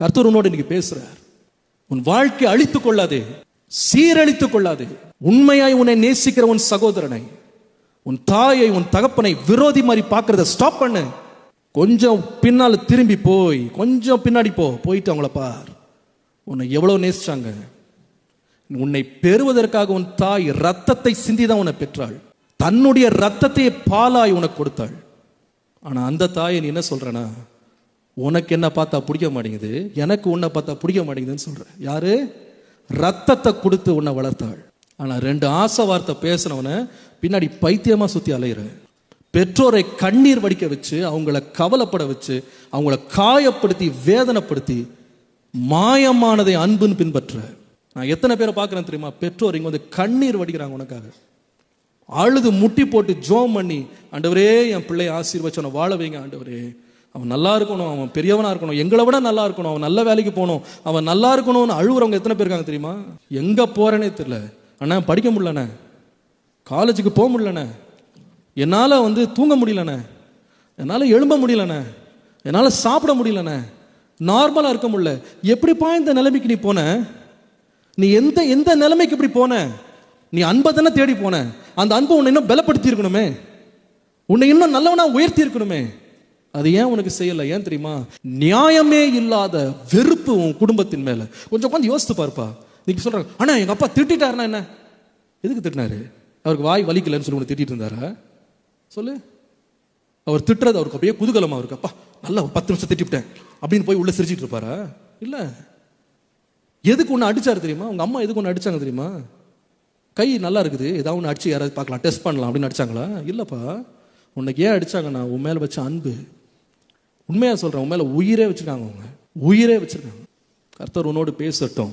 கர்த்தர் உன்னோடு இன்னைக்கு பேசுறார். உன் வாழ்க்கை அழித்துக் கொள்ளாதே, சீரழித்துக் கொள்ளாதே. உண்மையாய் உன்னை நேசிக்கிற உன் சகோதரனை, உன் தாயை, உன் தகப்பனை விரோதி மாதிரி பார்க்கறத ஸ்டாப் பண்ணு. கொஞ்சம் பின்னால் திரும்பி போய் கொஞ்சம் பின்னாடி போயிட்டு அவங்கள பார். உன்னை எவ்வளவு நேசிச்சாங்க. உன்னை பெறுவதற்காக உன் தாய் ரத்தத்தை சிந்திதான் உன்னை பெற்றாள். தன்னுடைய ரத்தத்தையே பாலாய் உனக்கு கொடுத்தாள். ஆனா அந்த தாயை நீ என்ன சொல்றனா, உனக்கு என்ன பார்த்தா பிடிக்க மாட்டேங்குது, எனக்கு உன்னை பார்த்தா பிடிக்க மாட்டேங்குதுன்னு சொல்ற. யாரு? ரத்தத்தை கொடுத்து உன்னை வளர்த்தாள். ஆனா 2 ஆசை வார்த்தை பேசினவன பின்னாடி பைத்தியமா சுத்தி அலையிற. பெற்றோரை கண்ணீர் வடிக்க வச்சு, அவங்கள கவலைப்பட வச்சு, அவங்கள காயப்படுத்தி வேதனைப்படுத்தி மாயமானதை அன்புன்னு பின்பற்ற. நான் எத்தனை பேரை பார்க்குறேன் தெரியுமா? பெற்றோர் இங்கே வந்து கண்ணீர் வடிக்கிறாங்க உனக்காக, அழுது முட்டி போட்டு ஜோம் பண்ணி, ஆண்டவரே என் பிள்ளையை ஆசீர்வச்சு அவனை வாழ வைங்க, ஆண்டவரே அவன் நல்லா இருக்கணும், அவன் பெரியவனா இருக்கணும், எங்களை விட நல்லா இருக்கணும், அவன் நல்ல வேலைக்கு போகணும், அவன் நல்லா இருக்கணும்னு அழுகுறவங்க எத்தனை பேர் இருக்காங்க தெரியுமா? எங்கே போகிறேனே தெரியல, அண்ணா படிக்க முடியலண்ணே, காலேஜுக்கு போக முடியலண்ணே, என்னால் வந்து தூங்க முடியலண்ணே, என்னால் எழும்ப முடியலண்ணே, என்னால் சாப்பிட முடியலண்ணே, நார்மலாக இருக்க முடியல. எப்படிப்பா இந்த நிலைமைக்கு நீ போன? நீ எந்த நிலைமைக்கு இப்படி போன? நீ அன்பை தானே தேடி போன. அந்த அன்பை உன்னை இன்னும் பலப்படுத்தி இருக்கணுமே, உன்னை இன்னும் நல்லவனா உயர்த்தி இருக்கணுமே. அது ஏன் உனக்கு செய்யலை? ஏன் தெரியுமா? நியாயமே இல்லாத வெறுப்பு உன் குடும்பத்தின் மேல. கொஞ்சம் உட்காந்து யோசித்து பார்ப்பா. நீங்க சொல்றாங்க, ஆனா எங்க அப்பா திட்டாருன்னா என்ன? எதுக்கு திட்டினாரு? அவருக்கு வாய் வலிக்கலன்னு சொல்லி உனக்கு திட்டிட்டு இருந்தாரா? சொல்லு. அவர் திட்டுறது அவருக்கு அப்படியே குதூகலமா இருக்கு. அப்பா நல்லா 10 நிமிஷம் திட்டிவிட்டேன் அப்படின்னு போய் உள்ள சிரிச்சிட்டு இருப்பாரா? இல்ல. எதுக்கு ஒன்று அடிச்சாரு தெரியுமா? உங்க அம்மா எதுக்கு ஒன்று அடிச்சாங்க தெரியுமா? கை நல்லா இருக்குது, ஏதாவது ஒன்று அடிச்சு யாராவது பார்க்கலாம், டெஸ்ட் பண்ணலாம் அப்படின்னு அடிச்சாங்களா? இல்லப்பா. உன்னைக்கு ஏன் அடிச்சாங்கன்னா உன் மேல வச்ச அன்பு. உண்மையா சொல்றேன், உன் மேல உயிரே வச்சிருக்காங்க, அவங்க உயிரே வச்சிருக்காங்க. கர்த்தர் உன்னோடு பேசட்டும்.